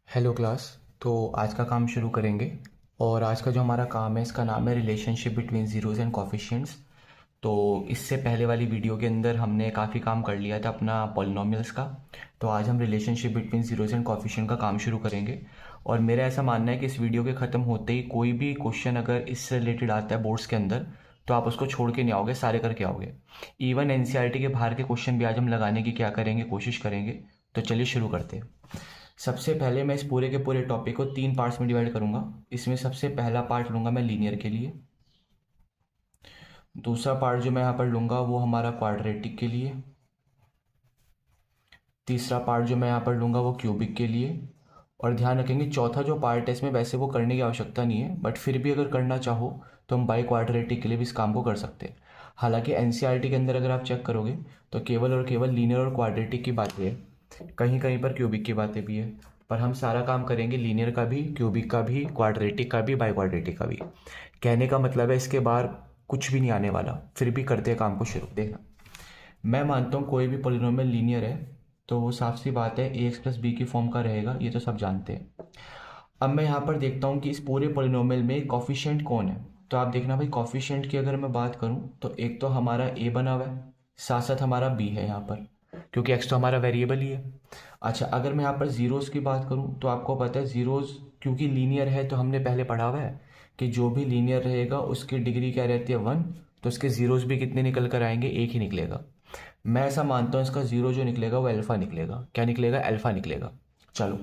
Hello class. तो आज का काम शुरू करेंगे। और आज का जो हमारा काम है इसका नाम है relationship between zeros and coefficients. तो इससे पहले वाली वीडियो के अंदर हमने काफ़ी काम कर लिया था अपना पॉलिनॉमियल्स का। तो आज हम relationship between zeros and coefficient का काम शुरू करेंगे। और मेरा ऐसा मानना है कि इस वीडियो के ख़त्म होते ही कोई भी क्वेश्चन अगर इससे रिलेटेड आता है बोर्ड्स के अंदर तो आप उसको छोड़ के नहीं आओगे, सारे करके आओगे। इवन एनसीईआरटी के बाहर के क्वेश्चन भी आज हम लगाने की क्या करेंगे, कोशिश करेंगे। तो चलिए शुरू करते हैं। सबसे पहले मैं इस पूरे के पूरे टॉपिक को 3 पार्ट्स में डिवाइड करूंगा। इसमें सबसे पहला पार्ट लूंगा मैं लीनियर के लिए। दूसरा पार्ट जो मैं यहाँ पर लूंगा वो हमारा क्वाड्रेटिक के लिए। तीसरा पार्ट जो मैं यहाँ पर लूंगा वो क्यूबिक के लिए। और ध्यान रखेंगे चौथा जो पार्ट है इसमें वैसे वो करने की आवश्यकता नहीं है, बट फिर भी अगर करना चाहो तो हम बाई क्वाड्रेटिक के लिए भी इस काम को कर सकते हैं। हालांकि एनसीईआरटी के अंदर अगर आप चेक करोगे तो केवल और केवल लीनियर और क्वाड्रेटिक की बातें है, कहीं कहीं पर क्यूबिक की बातें भी है। पर हम सारा काम करेंगे लीनियर का भी, क्यूबिक का भी, क्वाड्रेटिक का भी, बाई क्वाड्रेटिक का भी। कहने का मतलब है इसके बाहर कुछ भी नहीं आने वाला। फिर भी करते हैं काम को शुरू। देखना, मैं मानता हूँ कोई भी पॉलिनोमियल लीनियर है तो वो साफ सी बात है ए एक्स प्लस बी की फॉर्म का रहेगा, ये तो सब जानते हैं। अब मैं यहाँ पर देखता हूँ कि इस पूरे पॉलिनोमियल में कॉफिशिएंट कौन है। तो आप देखना भाई, कॉफिशिएंट की अगर मैं बात करूँ तो एक तो हमारा ए बना हुआ है, साथ साथ हमारा बी है यहाँ पर, क्योंकि एक्स तो हमारा वेरिएबल ही है। अच्छा, अगर मैं यहाँ पर जीरोस की बात करूँ तो आपको पता है जीरोस क्योंकि लीनियर है तो हमने पहले पढ़ा हुआ है कि जो भी लीनियर रहेगा उसकी डिग्री क्या रहती है, 1। तो इसके जीरोस भी कितने निकल कर आएंगे, एक ही निकलेगा। मैं ऐसा मानता हूँ इसका जीरो जो निकलेगा वो अल्फा निकलेगा। क्या निकलेगा, अल्फा निकलेगा। चलो,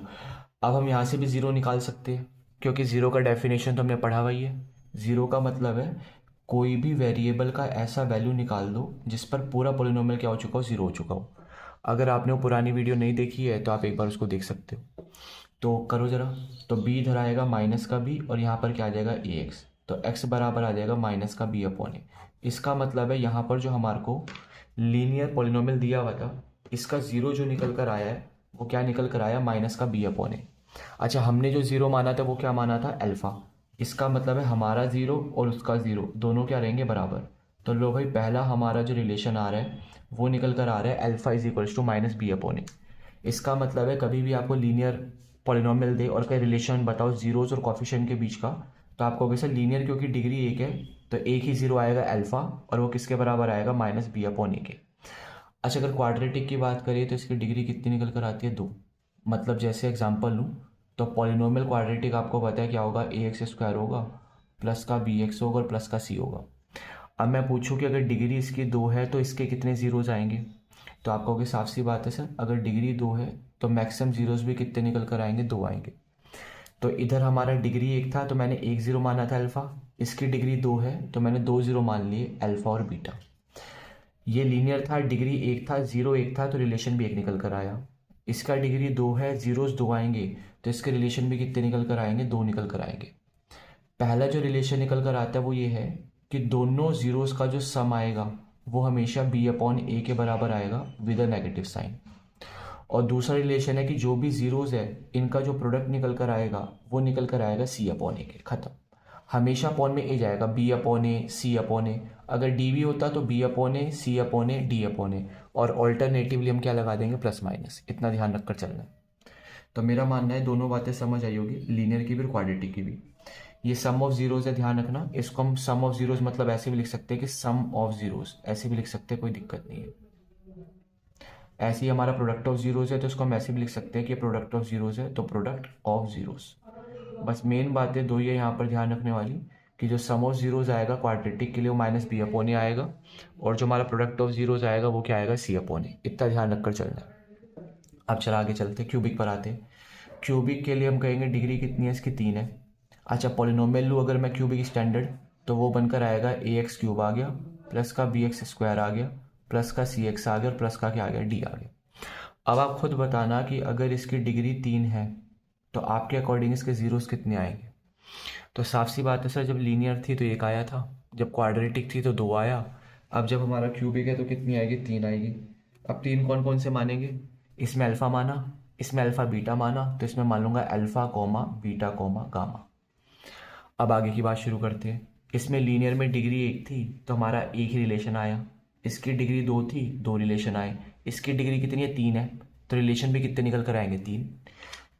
अब हम यहाँ से भी जीरो निकाल सकते हैं क्योंकि जीरो का डेफिनेशन तो हमने पढ़ा हुआ ही है। जीरो का मतलब है कोई भी वेरिएबल का ऐसा वैल्यू निकाल दो जिस पर पूरा पोलिनोमियल क्या हो चुका हो, जीरो हो चुका हो। अगर आपने वो पुरानी वीडियो नहीं देखी है तो आप एक बार उसको देख सकते हो। तो करो जरा। तो b इधर आएगा माइनस का b और यहाँ पर क्या आ जाएगा ए एक्स। तो x बराबर आ जाएगा माइनस का b अपॉन ए। इसका मतलब है यहाँ पर जो हमारे को लीनियर पॉलिनोमियल दिया हुआ था इसका जीरो जो निकल कर आया है वो क्या निकल कर आया, माइनस का b अपॉन ए। अच्छा, हमने जो जीरो माना था वो क्या माना था, अल्फा। इसका मतलब है हमारा जीरो और उसका जीरो दोनों क्या रहेंगे, बराबर। तो लो भाई, पहला हमारा जो रिलेशन आ रहा है वो निकल कर आ रहा है alpha is equals to minus b upon a. इसका मतलब है कभी भी आपको लीनियर पॉलिनोमियल दे और कई रिलेशन बताओ जीरोस और कॉफिशिएंट के बीच का, तो आपको वैसे लीनियर क्योंकि डिग्री एक है तो एक ही जीरो आएगा अल्फा, और वो किसके बराबर आएगा, माइनस बी अपॉन ए के। अच्छा, अगर क्वाड्रेटिक की बात करें तो इसकी डिग्री कितनी निकल कर आती है, 2। मतलब जैसे एग्जांपल लूँ तो पॉलिनोमियल क्वाड्रेटिक आपको पता है क्या होगा, ए एक्स स्क्वायर होगा प्लस का बी एक्स होगा और प्लस का सी होगा। अब मैं पूछूं कि अगर डिग्री इसकी 2 है तो इसके कितने जीरोज आएंगे। तो आप कहोगे साफ सी बात है सर, अगर डिग्री 2 है तो मैक्सिमम जीरोज भी कितने निकल कर आएंगे, 2 आएंगे। तो इधर हमारा डिग्री 1 था तो मैंने एक जीरो माना था अल्फा। इसकी डिग्री 2 है तो मैंने 2 जीरो मान लिए, अल्फा और बीटा। ये लीनियर था, डिग्री 1 था, जीरो 1 था तो रिलेशन भी 1 निकल कर आया। इसका डिग्री 2 है, जीरोस 2 आएंगे तो इसके रिलेशन भी कितने निकल कर आएंगे, 2 निकल कर आएंगे। पहला जो रिलेशन निकल कर आता है वो ये है कि दोनों जीरोस का जो सम आएगा वो हमेशा बी अपॉन ए के बराबर आएगा विद अ नेगेटिव साइन। और दूसरा रिलेशन है कि जो भी जीरोस है इनका जो प्रोडक्ट निकल कर आएगा वो निकल कर आएगा सी अपॉन ए के। खत्म। हमेशा अपॉन में ए जाएगा, बी अपॉन ए, सी अपॉन ए। अगर डी भी होता तो बी अपॉन ए, सी अपॉन ए, डी अपॉन ए। और ऑल्टरनेटिवली हम क्या लगा देंगे, प्लस माइनस। इतना ध्यान रखकर चलना है। तो मेरा मानना है दोनों बातें समझ आई होगी, लीनियर की भी और क्वाड्रेटिक की भी। ये सम ऑफ जीरोस है, ध्यान रखना। इसको हम सम ऑफ जीरोस मतलब ऐसे भी लिख सकते हैं कि सम ऑफ जीरोस, ऐसे भी लिख सकते हैं, कोई दिक्कत नहीं है। ऐसे ही हमारा प्रोडक्ट ऑफ जीरोस है तो इसको हम ऐसे भी लिख सकते हैं कि प्रोडक्ट ऑफ जीरोस है तो प्रोडक्ट ऑफ जीरोस। बस मेन बातें दो ये यहाँ पर ध्यान रखने वाली कि जो सम ऑफ जीरोस आएगा क्वाड्रेटिक के लिए वो माइनस बी अपॉन ए आएगा, और जो हमारा प्रोडक्ट ऑफ जीरोस आएगा वो क्या आएगा, सी अपॉन ए। इतना ध्यान रखकर चलना है। अब चला आगे चलते, क्यूबिक पर आते। क्यूबिक के लिए हम कहेंगे डिग्री कितनी है इसकी, 3 है। अच्छा, पॉलिनोमियल लूँ अगर मैं क्यूबिक स्टैंडर्ड तो वो बनकर आएगा ए एक्स क्यूब आ गया प्लस का बी एक्स स्क्वायर आ गया प्लस का सी एक्स आ गया और प्लस का क्या आ गया, डी आ गया। अब आप खुद बताना कि अगर इसकी डिग्री 3 है तो आपके अकॉर्डिंग इसके जीरोस कितने आएंगे। तो साफ सी बात है सर, जब लीनियर थी तो 1 आया था, जब क्वाड्रेटिक थी तो 2 आया। अब जब हमारा क्यूबिक है तो कितनी आएगी, 3 आएगी। अब 3 कौन कौन से मानेंगे, इसमें अल्फा माना, इसमें अल्फा बीटा माना, तो इसमें मान लूंगा alpha comma beta comma gamma. अब आगे की बात शुरू करते हैं। इसमें लीनियर में डिग्री 1 थी तो हमारा एक ही रिलेशन आया। इसकी डिग्री 2 थी, 2 रिलेशन आए। इसकी डिग्री कितनी है, 3 है, तो रिलेशन भी कितने निकल कर आएंगे, 3।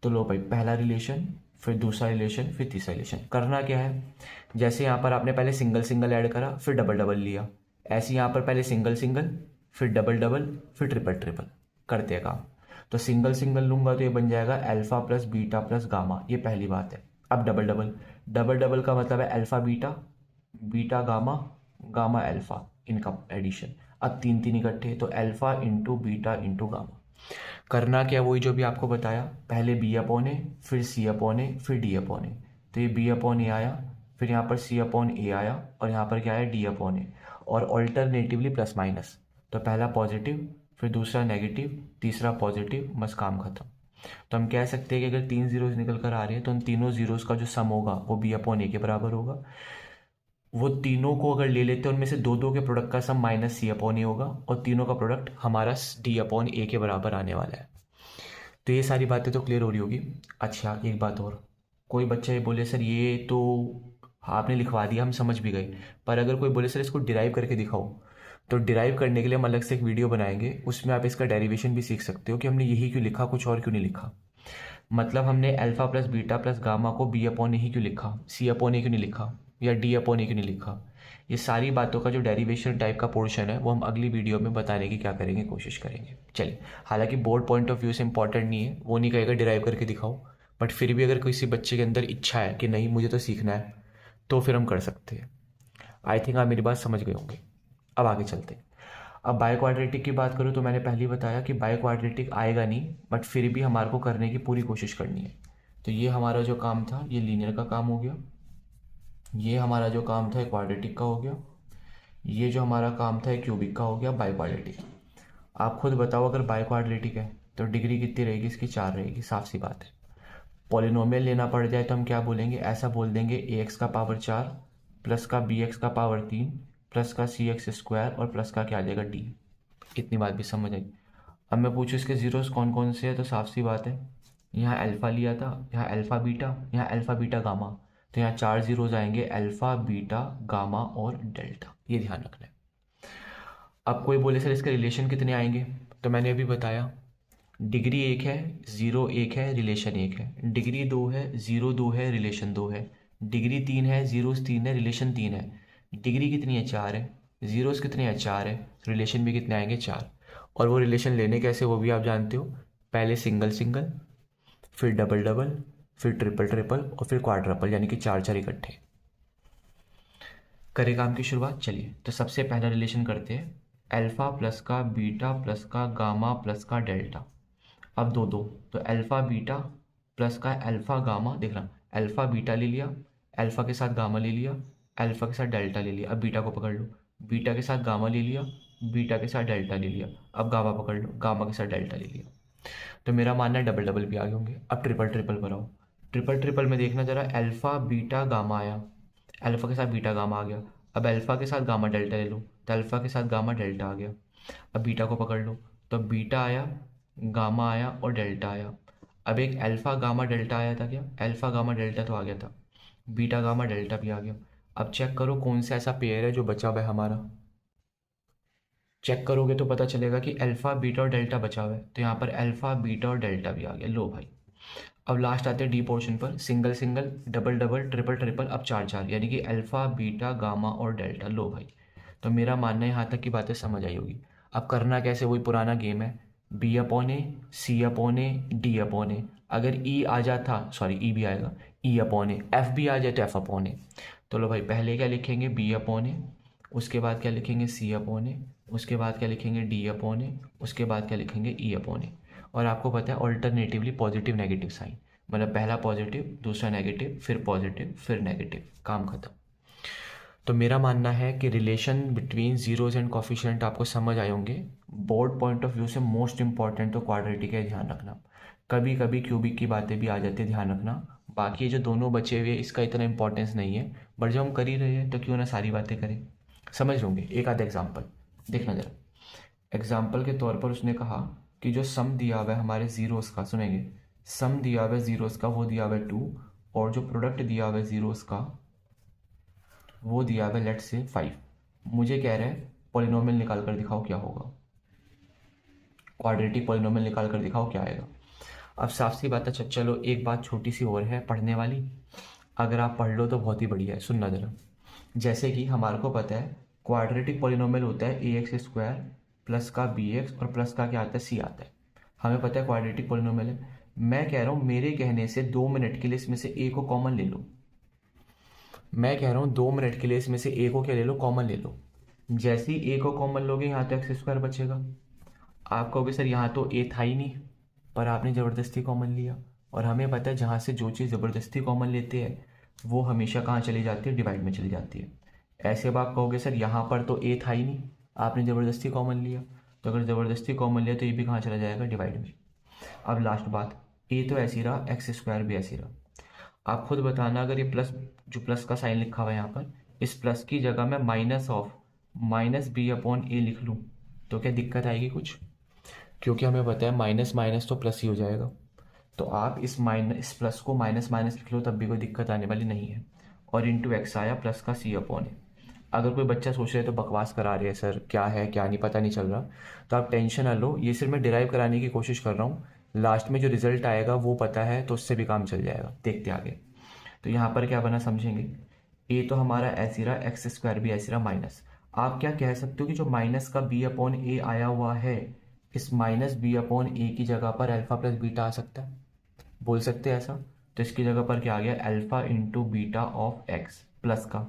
तो लो भाई, पहला रिलेशन, फिर दूसरा रिलेशन, फिर तीसरा रिलेशन। करना क्या है, जैसे यहाँ पर आपने पहले सिंगल सिंगल ऐड करा, फिर डबल डबल लिया, ऐसे यहाँ पर पहले सिंगल सिंगल, फिर डबल डबल, फिर ट्रिपल ट्रिपल करते हैं काम। तो सिंगल सिंगल लूंगा तो ये बन जाएगा alpha plus beta plus gamma, ये पहली बात है। अब डबल डबल, डबल डबल का मतलब है alpha beta, beta gamma, gamma alpha, इनका एडिशन। अब तीन तीन इकट्ठे, तो alpha into beta into gamma. करना क्या, वही जो भी आपको बताया, पहले बी अपॉन ए, फिर सी अपॉन ए, फिर डी अपॉन ए। तो ये बी अपॉन ए आया, फिर यहाँ पर सी अपॉन ए आया, और यहाँ पर क्या आया, डी अपॉन ए, और ऑल्टरनेटिवली प्लस माइनस। तो पहला पॉजिटिव, फिर दूसरा नेगेटिव, तीसरा पॉजिटिव, बस काम खत्म। तो हम कह सकते हैं कि अगर तीन जीरोस निकल कर आ रहे हैं तो उन तीनों जीरोस का जो सम होगा वो बी अपॉन ए के बराबर होगा। वो तीनों को अगर ले लेते हैं, उनमें से दो दो के प्रोडक्ट का सम माइनस सी अपॉन ए होगा, और तीनों का प्रोडक्ट हमारा डी अपॉन ए के बराबर आने वाला है। तो ये सारी बातें तो क्लियर हो रही होगी। अच्छा, एक बात और, कोई बच्चा ये बोले सर ये तो आपने लिखवा दिया, हम समझ भी गए, पर अगर कोई बोले सर इसको डिराइव करके दिखाओ, तो डिराइव करने के लिए हम अलग से एक वीडियो बनाएंगे, उसमें आप इसका डेरिवेशन भी सीख सकते हो कि हमने यही क्यों लिखा, कुछ और क्यों नहीं लिखा। मतलब हमने alpha plus beta plus gamma को बी अपॉन ए ही क्यों लिखा, सी अपॉन ए क्यों नहीं लिखा, या डी अपॉन ए क्यों नहीं लिखा। ये सारी बातों का जो डेरिवेशन टाइप का पोर्शन है वो हम अगली वीडियो में बताने की क्या करेंगे, कोशिश करेंगे। चलिए, हालांकि बोर्ड पॉइंट ऑफ व्यू से इंपॉर्टेंट नहीं है, वो नहीं कहेगा डिराइव करके दिखाओ, बट फिर भी अगर किसी बच्चे के अंदर इच्छा है कि नहीं मुझे तो सीखना है, तो फिर हम कर सकते हैं। आई थिंक आप मेरी बात समझ गए होंगे। अब आगे चलते हैं। अब बाय क्वाड्रेटिक की बात करूँ तो मैंने पहले ही बताया कि बाय क्वाड्रेटिक आएगा नहीं, बट फिर भी हमारे को करने की पूरी कोशिश करनी है। तो ये हमारा जो काम था ये लीनियर का काम हो गया, ये हमारा जो काम था क्वाड्रेटिक का हो गया, ये जो हमारा काम था क्यूबिक का हो गया, बाय क्वाड्रेटिक। आप खुद बताओ, अगर बाय क्वाड्रेटिक है तो डिग्री कितनी रहेगी इसकी, 4 रहेगी, साफ सी बात है। पॉलिनोमियल लेना पड़ जाए तो हम क्या बोलेंगे, ऐसा बोल देंगे ए एक्स का पावर 4 प्लस का बी एक्स का पावर 3 प्लस का सी एक्स स्क्वायर और प्लस का क्या आ जाएगा डी। इतनी बात भी समझ आई। अब मैं पूछूँ इसके जीरोस कौन कौन से हैं, तो साफ सी बात है, यहाँ अल्फ़ा लिया था, यहाँ अल्फ़ा बीटा, यहाँ अल्फ़ा बीटा गामा, तो यहाँ 4 जीरोस आएंगे, अल्फ़ा बीटा गामा और डेल्टा, ये ध्यान रखना है। अब कोई बोले सर इसके रिलेशन कितने आएंगे, तो मैंने अभी बताया, डिग्री 1 है, ज़ीरो 1 है, रिलेशन 1 है, डिग्री 2 है, ज़ीरो 2 है, रिलेशन 2 है, डिग्री 3 है, जीरोस 3 है, रिलेशन 3 है, डिग्री कितनी है, 4 है, जीरोस कितने हैं, 4 है, रिलेशन भी कितने आएंगे, 4। और वो रिलेशन लेने कैसे, वो भी आप जानते हो, पहले सिंगल सिंगल, फिर डबल डबल, फिर ट्रिपल ट्रिपल, और फिर क्वाड्रपल, यानी कि 4 4 इकट्ठे। करें काम की शुरुआत। चलिए, तो सबसे पहला रिलेशन करते हैं, अल्फ़ा प्लस का बीटा प्लस का गामा प्लस का डेल्टा। अब दो दो, तो अल्फ़ा बीटा प्लस का अल्फ़ा गामा, देखना अल्फ़ा बीटा ले लिया, अल्फ़ा के साथ गामा ले लिया, अल्फ़ा के साथ डेल्टा ले लिया। अब बीटा को पकड़ लो, बीटा के साथ गामा ले लिया, बीटा के साथ डेल्टा ले लिया। अब गामा पकड़ लो, गामा के साथ डेल्टा ले लिया। तो मेरा मानना है डबल डबल भी आ गए होंगे। अब ट्रिपल ट्रिपल पर आओ, ट्रिपल ट्रिपल में देखना जरा, अल्फ़ा बीटा गामा आया, अल्फ़ा के साथ बीटा गामा आ गया। अब अल्फ़ा के साथ गामा डेल्टा ले लो, तो अल्फ़ा के साथ गामा डेल्टा आ गया। अब बीटा को पकड़ लो, तो बीटा आया, गामा आया और डेल्टा आया। अब एक अल्फ़ा गामा डेल्टा आया था, क्या अल्फ़ा गामा डेल्टा तो आ गया था, बीटा गामा डेल्टा भी आ गया। अब चेक करो कौन सा ऐसा पेयर है जो बचा हुआ है हमारा। चेक करोगे तो पता चलेगा कि अल्फ़ा बीटा और डेल्टा बचा हुआ है, तो यहाँ पर अल्फ़ा बीटा और डेल्टा भी आ गया। लो भाई, अब लास्ट आते हैं डी पोर्शन पर, single single, double double, triple triple, अब 4 4, यानी कि अल्फ़ा बीटा गामा और डेल्टा। लो भाई, तो मेरा मानना है यहाँ तक की बातें समझ आई होगी। अब करना कैसे, वही पुराना गेम है, बी अपॉन ए, सी अपॉन ए, डी अपॉन ए। अगर ई आ जाता, सॉरी ई भी आएगा, ई अपॉन ए, एफ भी आ जाए तो एफ अपॉन ए। तो लो भाई, पहले क्या लिखेंगे, बी अपॉन ए, उसके बाद क्या लिखेंगे, सी अपॉन ए, उसके बाद क्या लिखेंगे, डी अपॉन ए, उसके बाद क्या लिखेंगे, ई अपॉन ए। और आपको पता है ऑल्टरनेटिवली पॉजिटिव नेगेटिव साइन, मतलब पहला पॉजिटिव, दूसरा नेगेटिव, फिर पॉजिटिव, फिर नेगेटिव, काम खत्म। तो मेरा मानना है कि relation between zeros and coefficient आपको समझ आए होंगे। बोर्ड पॉइंट ऑफ व्यू से मोस्ट इंपॉर्टेंट तो क्वाड्रेटिक है, ध्यान रखना। कभी कभी क्यूबिक की बातें भी आ जाती है, ध्यान रखना। बाकी ये जो दोनों बचे हुए इसका इतना इंपॉर्टेंस नहीं है, बट जब हम कर ही रहे हैं तो क्यों ना सारी बातें करें, समझ लोगे। एक आधा एग्जाम्पल देखना जरा। एग्जाम्पल के तौर पर उसने कहा कि जो सम दिया हुआ है हमारे जीरोस का, सुनेंगे, सम दिया हुआ है जीरोस का, वो दिया हुआ है 2, और जो प्रोडक्ट दिया हुआ है जीरोस का वो दिया हुआ है लेट्स से 5। मुझे कह रहा है पॉलिनोमियल निकाल कर दिखाओ क्या होगा, क्वाड्रेटिक पॉलिनोमियल निकाल कर दिखाओ क्या आएगा। अब साफ सी बात है, चलो एक बात छोटी सी और है पढ़ने वाली, अगर आप पढ़ लो तो बहुत ही बढ़िया है, सुनना जरा। जैसे कि हमारे को पता है क्वाड्रेटिक पॉलिनोमियल होता है ए एक्स स्क्वायर प्लस का बी एक्स और प्लस का क्या आता है, सी आता है। हमें पता है क्वाड्रेटिक पॉलिनोमियल है। मैं कह रहा हूँ मेरे कहने से 2 मिनट के लिए इसमें से ए को कॉमन ले लो। मैं कह रहा हूँ 2 मिनट के लिए इसमें से ए को क्या ले लो, कॉमन ले लो। जैसे ही ए को कॉमन लोगे यहाँ तो एक्स स्क्वायर बचेगा। आप कहोगे सर यहाँ तो ए था ही नहीं, पर आपने ज़बरदस्ती कॉमन लिया। और हमें पता है जहाँ से जो चीज़ ज़बरदस्ती कॉमन लेते हैं वो हमेशा कहाँ चली जाती है, डिवाइड में चली जाती है। ऐसे अब आप कहोगे सर यहाँ पर तो ए था ही नहीं, आपने ज़बरदस्ती कॉमन लिया। तो अगर ज़बरदस्ती कॉमन लिया तो ये भी कहाँ चला जाएगा, डिवाइड में। अब लास्ट बात, ए तो ऐसी रहा, एक्स स्क्वायर भी ऐसी रहा। आप खुद बताना, अगर ये प्लस, जो प्लस का साइन लिखा हुआ है यहाँ पर, इस प्लस की जगह मैं minus of minus b upon a लिख लूँ तो क्या दिक्कत आएगी कुछ? क्योंकि हमें पता है माइनस माइनस तो प्लस ही हो जाएगा। तो आप इस प्लस को माइनस माइनस लिख लो तब भी कोई दिक्कत आने वाली नहीं है। और इंटू एक्स आया प्लस का सी अपॉन ए। अगर कोई बच्चा सोच रहे तो बकवास करा रहे हैं सर, क्या है क्या नहीं पता नहीं चल रहा, तो आप टेंशन ना लो, ये सिर्फ मैं डिराइव कराने की कोशिश कर रहा हूँ। लास्ट में जो रिजल्ट आएगा वो पता है तो उससे भी काम चल जाएगा। देखते आगे। तो यहाँ पर क्या बना समझेंगे, ए तो हमारा ऐसी रहा, एक्स स्क्वायर भी ऐसी रहा माइनस। आप क्या कह सकते हो कि जो माइनस का बी अपॉन ए आया हुआ है, इस माइनस बी अपॉन ए की जगह पर अल्फा प्लस बीटा आ सकता है, बोल सकते हैं ऐसा। तो इसकी जगह पर क्या आ गया, alpha into beta of x plus का,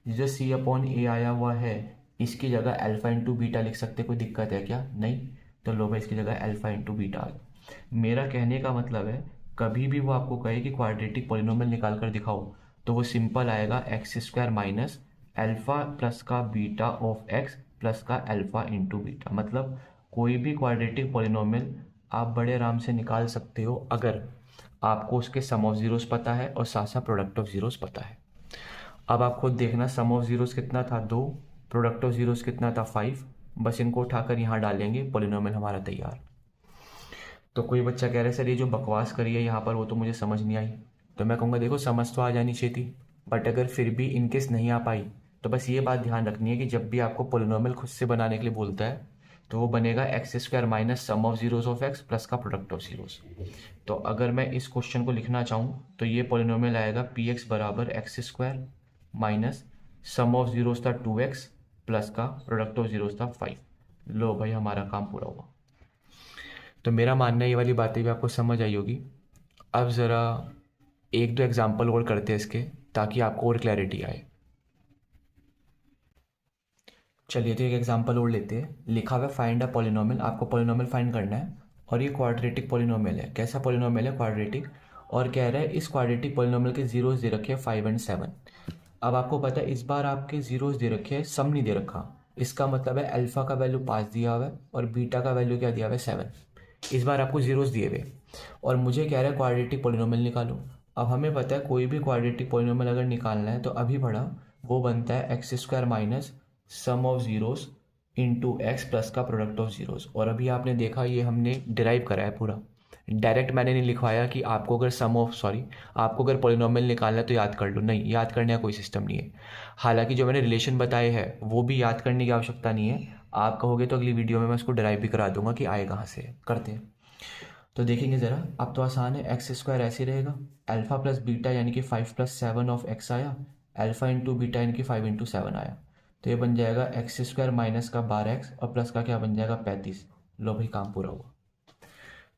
ये जो सी अपॉन ए आया हुआ है इसकी जगह अल्फा इंटू बीटा लिख सकते, कोई दिक्कत है क्या? नहीं। तो लो भाई इसकी जगह अल्फा इंटू बीटा आ गया। मेरा कहने का मतलब है कभी भी वो आपको कहे कि क्वाड्रेटिक पॉलिनोमियल निकाल कर दिखाओ तो वो सिंपल आएगा x square minus alpha plus का बीटा ऑफ एक्स प्लस का अल्फा इंटू बीटा। मतलब कोई भी क्वाड्रेटिक पॉलिनोमियल आप बड़े आराम से निकाल सकते हो अगर आपको उसके सम ऑफ जीरोस पता है और साथ साथ प्रोडक्ट ऑफ जीरोस पता है। अब आप खुद देखना, सम ऑफ जीरोस कितना था 2, प्रोडक्ट ऑफ जीरोस कितना था 5। बस इनको उठाकर यहाँ डालेंगे, पॉलिनोमियल हमारा तैयार। तो कोई बच्चा कह रहा है सर ये जो बकवास करी है यहाँ पर वो तो मुझे समझ नहीं आई। तो मैं कहूँगा देखो समझ तो आ जानी चाहिए थी, बट अगर फिर भी इनकेस नहीं आ पाई तो बस ये बात ध्यान रखनी है कि जब भी आपको पॉलिनोमियल खुद से बनाने के लिए बोलता है तो वो बनेगा x square minus sum of zeros of x plus का प्रोडक्ट ऑफ जीरोस। तो अगर मैं इस क्वेश्चन को लिखना चाहूँ तो ये पॉलिनोमियल आएगा पी एक्स बराबर x square minus sum of zeros था 2x प्लस का प्रोडक्ट ऑफ जीरोस था 5। लो भाई हमारा काम पूरा हुआ। तो मेरा मानना है ये वाली बातें भी आपको समझ आई होगी। अब ज़रा एक दो एग्जांपल और करते हैं इसके, ताकि आपको और क्लैरिटी आए। चलिए तो एक एग्जांपल और लेते हैं। लिखा हुआ है फाइंड अ पॉलिनोमियल, आपको पॉलिनोमियल फाइंड करना है और ये क्वाड्रेटिक पॉलिनोमियल है। कैसा पॉलिनोमियल है, क्वाड्रेटिक। और कह रहा है इस क्वाड्रेटिक पॉलिनोमियल के जीरोस दे रखे हैं 5 और 7। अब आपको पता है इस बार आपके जीरोस दे रखे हैं, सम नहीं दे रखा। इसका मतलब है अल्फा का वैल्यू 5 दिया हुआ है और बीटा का वैल्यू क्या दिया हुआ है 7। इस बार आपको जीरोस दिए हुए और मुझे कह रहा है क्वाड्रेटिक पॉलिनोमियल निकालो। अब हमें पता है कोई भी क्वाड्रेटिक पॉलिनोमियल अगर निकालना है तो अभी पढ़ा वो बनता है x square minus sum of zeros into x plus का प्रोडक्ट ऑफ जीरोस। और अभी आपने देखा ये हमने डिराइव करा है पूरा, डायरेक्ट मैंने नहीं लिखवाया कि आपको अगर आपको अगर पॉलिनोमियल निकालना है तो याद कर लो। नहीं, याद करने का कोई सिस्टम नहीं है। हालांकि जो मैंने रिलेशन बताए हैं वो भी याद करने की आवश्यकता नहीं है। आप कहोगे तो अगली वीडियो में मैं उसको डिराइव भी करा दूंगा कि आए कहाँ से। करते हैं तो देखेंगे ज़रा। अब तो आसान है, एक्स स्क्वायर ऐसे रहेगा, अल्फा प्लस बीटा यानी कि 5 + 7 ऑफ एक्स आया, अल्फा इंटू बीटा यानी कि 5 × 7 आया। तो ये बन जाएगा एक्स स्क्वायर माइनस का 12x और प्लस का क्या बन जाएगा 35। लो भाई काम पूरा हुआ।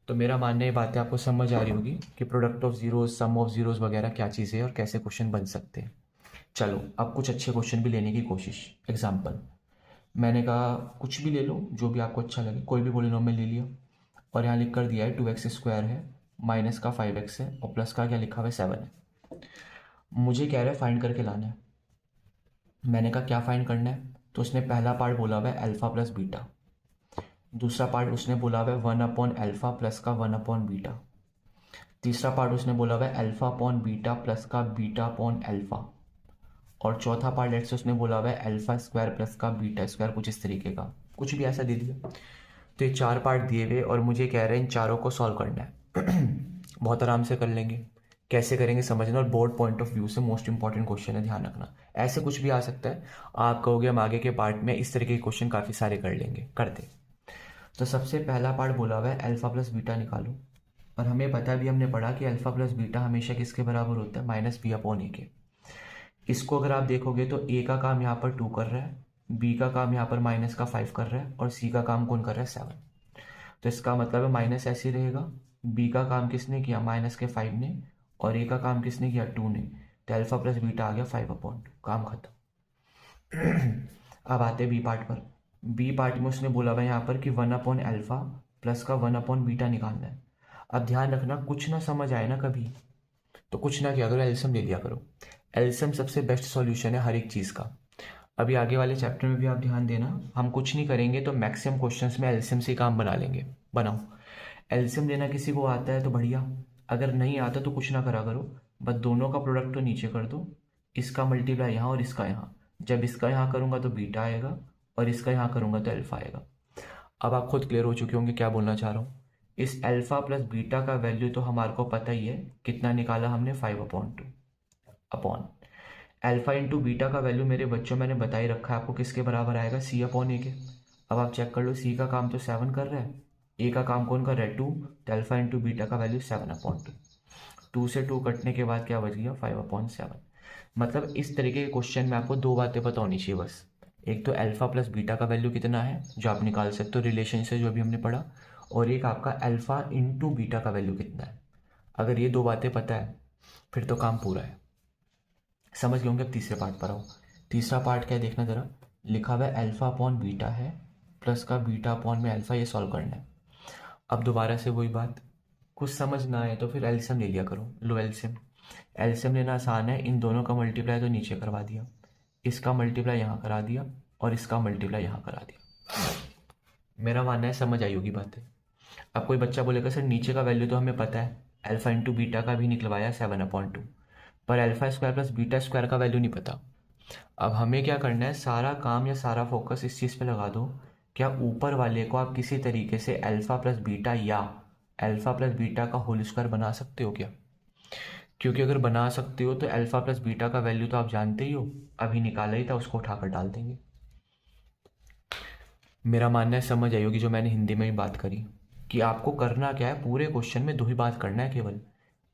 तो मेरा मानना ये बातें आपको समझ आ रही होगी कि product of zeros, sum of zeros वगैरह क्या चीज़ें हैं और कैसे क्वेश्चन बन सकते हैं। चलो अब कुछ अच्छे क्वेश्चन भी लेने की कोशिश। एग्जाम्पल मैंने कहा कुछ भी ले लो जो भी आपको अच्छा लगे, कोई भी पॉलिनोमियल ले लिया और यहाँ लिख कर दिया है 2x² है माइनस का 5x है और प्लस का क्या लिखा हुआ है 7 है। मुझे कह रहा है फाइंड करके लाना है। मैंने कहा क्या फाइंड करना है, तो उसने पहला पार्ट बोला हुआ है अल्फा प्लस बीटा, दूसरा पार्ट उसने बोला हुआ है 1/अल्फा प्लस का 1/बीटा, तीसरा पार्ट उसने बोला हुआ है अल्फा अपॉन बीटा प्लस का बीटा अपॉन अल्फा, और चौथा पार्ट लेट्स से उसने बोला हुआ है अल्फा स्क्वायर प्लस का बीटा स्क्वायर, कुछ इस तरीके का, कुछ भी ऐसा दे दिया। तो ये 4 पार्ट दिए हुए और मुझे कह रहे हैं इन चारों को सॉल्व करना है। बहुत आराम से कर लेंगे। कैसे करेंगे समझना, और बोर्ड पॉइंट ऑफ व्यू से मोस्ट इंपॉर्टेंट क्वेश्चन है, ध्यान रखना। ऐसे कुछ भी आ सकता है, आप कहोगे हम आगे के पार्ट में इस तरीके के क्वेश्चन काफ़ी सारे कर लेंगे। करते तो सबसे पहला पार्ट बोला हुआ है अल्फा प्लस बीटा निकालो। और हमें पता भी, हमने पढ़ा कि अल्फ़ा प्लस बीटा हमेशा किसके बराबर होता है, माइनस बी अपॉन ए के। इसको अगर आप देखोगे तो ए का काम यहाँ पर 2 कर रहा है, बी का काम यहाँ पर माइनस का 5 कर रहा है, और सी का काम कौन कर रहा है, 7। तो इसका मतलब है माइनस ऐसे ही रहेगा, बी का काम किसने किया, माइनस के 5 ने, और ए का काम किसने किया, 2 ने। तो अल्फ़ा प्लस बीटा आ गया 5/2, काम खत्म। अब आते बी पार्ट पर। बी पार्ट में उसने बोला हुआ यहाँ पर कि 1/अल्फ़ा प्लस का 1/बीटा निकालना है। अब ध्यान रखना, कुछ ना समझ आए ना कभी तो कुछ ना किया करो, एलसीएम ले लिया करो। एलसीएम सबसे बेस्ट सॉल्यूशन है हर एक चीज़ का। अभी आगे वाले चैप्टर में भी आप ध्यान देना, हम कुछ नहीं करेंगे तो मैक्सिमम क्वेश्चंस में एलसीएम से काम बना लेंगे। बनाओ, एलसीएम लेना किसी को आता है तो बढ़िया, अगर नहीं आता तो कुछ ना करा करो, बस दोनों का प्रोडक्ट तो नीचे कर दो, इसका मल्टीप्लाई यहाँ और इसका यहाँ। जब इसका यहाँ करूँगा तो बीटा आएगा, और इसका यहाँ करूँगा तो अल्फ़ा आएगा। अब आप खुद क्लियर हो चुके होंगे क्या बोलना चाह रहा हूँ। इस अल्फ़ा प्लस बीटा का वैल्यू तो हमारे को पता ही है, कितना निकाला हमने, 5/2 अपॉन अल्फ़ा इंटू बीटा का वैल्यू मेरे बच्चों मैंने बता ही रखा है आपको, किसके बराबर आएगा, सी अपॉन ए के। अब आप चेक कर लो, सी का काम तो 7 कर रहा है, ए का काम कौन कर रहा है, 2। तो अल्फ़ा इंटू बीटा का वैल्यू 7/2। 2 से 2 कटने के बाद क्या बच गया, 5/7। मतलब इस तरीके के क्वेश्चन में आपको दो बातें पता होनी चाहिए बस। एक तो अल्फ़ा प्लस बीटा का वैल्यू कितना है जो आप निकाल सकते हो रिलेशन से, जो अभी हमने पढ़ा, और एक आपका अल्फ़ा इंटू बीटा का वैल्यू कितना है। अगर ये दो बातें पता है फिर तो काम पूरा है। समझ गए होंगे। अब तीसरे पार्ट पर आओ। तीसरा पार्ट क्या है देखना ज़रा, लिखा हुआ है अल्फ़ा अपॉन बीटा है प्लस का बीटा अपॉन में अल्फ़ा, ये सॉल्व करना है। अब दोबारा से वही बात, कुछ समझ ना आए तो फिर एलसीएम ले लिया करो। लो एलसीएम, एलसीएम लेना आसान है, इन दोनों का मल्टीप्लाई तो नीचे करवा दिया, इसका मल्टीप्लाई यहाँ करा दिया, और इसका मल्टीप्लाई यहाँ करा दिया। मेरा मानना है समझ आई होगी बातें। अब कोई बच्चा बोलेगा सर नीचे का वैल्यू तो हमें पता है, अल्फ़ा इंटू बीटा का भी निकलवाया 7/2, पर alpha square plus beta square का वैल्यू नहीं पता। अब हमें क्या करना है, सारा काम या सारा फोकस इस चीज़ पे लगा दो, क्या ऊपर वाले को आप किसी तरीके से अल्फ़ा प्लस बीटा या अल्फ़ा प्लस बीटा का होल स्क्वायर बना सकते हो क्या। क्योंकि अगर बना सकते हो तो अल्फ़ा प्लस बीटा का वैल्यू तो आप जानते ही हो, अभी निकाला ही था, उसको उठाकर डाल देंगे। मेरा मानना है समझ आई होगी जो मैंने हिंदी में ही बात करी, कि आपको करना क्या है, पूरे क्वेश्चन में दो ही बात करना है केवल,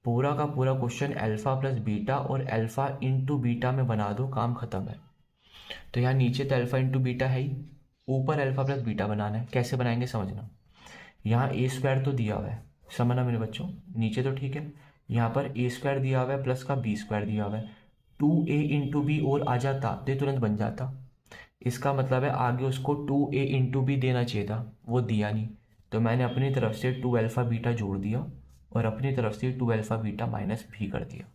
पूरा का पूरा क्वेश्चन अल्फ़ा प्लस बीटा और अल्फ़ा इंटू बीटा में बना दो, काम खत्म है। तो यहाँ नीचे तो अल्फ़ा इंटू बीटा है ही, ऊपर अल्फ़ा प्लस बीटा बनाना है। कैसे बनाएंगे समझना, यहाँ ए स्क्वायर तो दिया हुआ है, समझना मेरे बच्चों, नीचे तो ठीक है, यहाँ पर ए स्क्वायर दिया हुआ है प्लस का बी स्क्वायर दिया हुआ है, 2a इंटू बी और आ जाता तो ये तुरंत बन जाता। इसका मतलब है आगे उसको 2a इंटू बी देना चाहिए था, वो दिया नहीं, तो मैंने अपनी तरफ से 2 अल्फ़ा बीटा जोड़ दिया और अपनी तरफ से 2 अल्फ़ा बीटा माइनस भी कर दिया।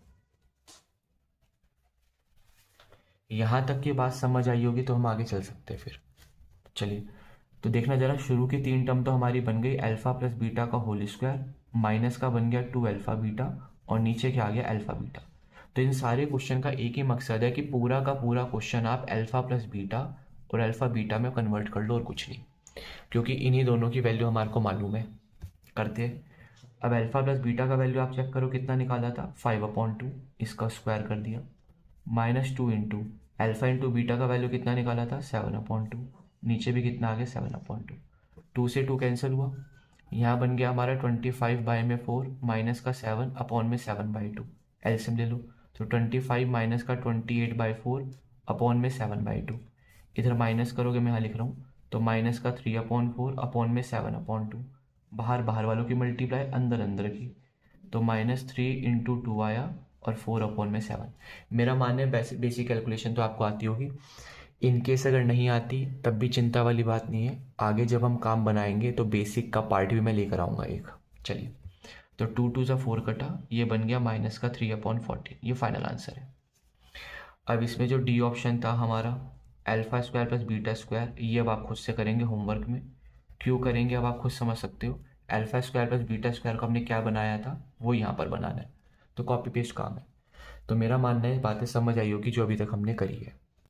यहाँ तक की बात समझ आई होगी तो हम आगे चल सकते हैं फिर। चलिए तो देखना जरा, शुरू की 3 टर्म तो हमारी बन गई अल्फ़ा प्लस बीटा का होल स्क्वायर, माइनस का बन गया 2 अल्फ़ा बीटा, और नीचे क्या आ गया, अल्फ़ा बीटा। तो इन सारे क्वेश्चन का एक ही मकसद है कि पूरा का पूरा क्वेश्चन आप अल्फ़ा प्लस बीटा और अल्फ़ा बीटा में कन्वर्ट कर लो और कुछ नहीं, क्योंकि इन्हीं दोनों की वैल्यू हमारे को मालूम है। करते हैं। अब अल्फ़ा प्लस बीटा का वैल्यू आप चेक करो कितना निकाला था, 5/2, इसका स्क्वायर कर दिया, minus 2 into alpha into beta का वैल्यू कितना निकाला था, 7/2, नीचे भी कितना आ गया, 7/2। 2 से 2 कैंसिल हुआ, यहाँ बन गया हमारा 25/4 माइनस का 7 अपॉन में 7/2। एलसीएम ले लो, तो 25 माइनस का 28/4 अपॉन में 7/2। इधर माइनस करोगे, मैं यहाँ लिख रहा हूँ, तो माइनस का 3/4 अपॉन में 7/2। बाहर बाहर वालों की मल्टीप्लाई, अंदर अंदर की, तो -3 इंटू 2 आया और 4/7। मेरा मानना है बेसिक कैलकुलेशन तो आपको आती होगी, इनकेस अगर नहीं आती तब भी चिंता वाली बात नहीं है, आगे जब हम काम बनाएंगे तो बेसिक का पार्ट भी मैं लेकर आऊँगा एक। चलिए, तो 2 2 से 4 कटा, ये बन गया माइनस का 3/14, ये फाइनल आंसर है। अब इसमें जो डी ऑप्शन था हमारा alpha square plus beta square, ये अब आप खुद से करेंगे होमवर्क में, क्यों करेंगे अब आप खुद समझ सकते हो। Alpha square plus beta square को हमने क्या बनाया था, वो यहाँ पर बनाना है, तो कॉपी पेस्ट काम है। तो मेरा मानना है बातें समझ आई होगी जो अभी तक हमने करी है।